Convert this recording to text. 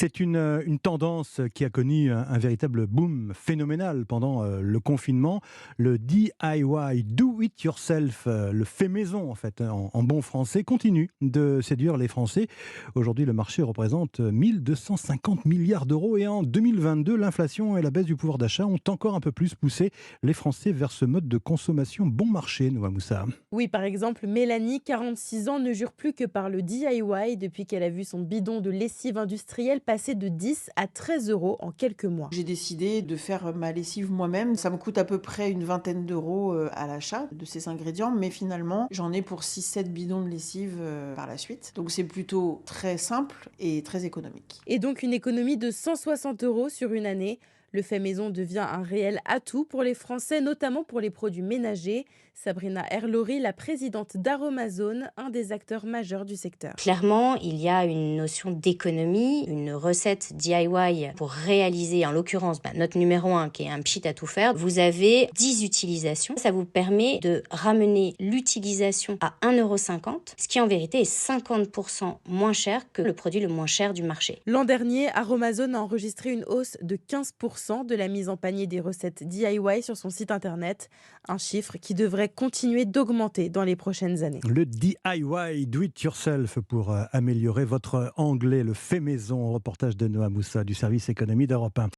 C'est une tendance qui a connu un véritable boom phénoménal pendant le confinement. Le DIY, do it yourself, le fait maison en fait, en bon français, continue de séduire les Français. Aujourd'hui, le marché représente 1250 milliards d'euros et en 2022, l'inflation et la baisse du pouvoir d'achat ont encore un peu plus poussé les Français vers ce mode de consommation bon marché, Noah Moussa. Oui, par exemple, Mélanie, 46 ans, ne jure plus que par le DIY depuis qu'elle a vu son bidon de lessive industrielle passer de 10 à 13 euros en quelques mois. J'ai décidé de faire ma lessive moi-même. Ça me coûte à peu près une vingtaine d'euros à l'achat de ces ingrédients, mais finalement, j'en ai pour 6-7 bidons de lessive par la suite. Donc c'est plutôt très simple et très économique. Et donc une économie de 160 euros sur une année. Le fait maison devient un réel atout pour les Français, notamment pour les produits ménagers. Sabrina Erlori, la présidente d'Aromazone, un des acteurs majeurs du secteur. Clairement, il y a une notion d'économie, une recette DIY pour réaliser, en l'occurrence, notre numéro 1 qui est un pchit à tout faire. Vous avez 10 utilisations. Ça vous permet de ramener l'utilisation à 1,50 €, ce qui en vérité est 50% moins cher que le produit le moins cher du marché. L'an dernier, Aromazone a enregistré une hausse de 15% de la mise en panier des recettes DIY sur son site internet, un chiffre qui devrait continuer d'augmenter dans les prochaines années. Le DIY, do it yourself, pour améliorer votre anglais, le fait maison, reportage de Noah Moussa du service économie d'Europe 1.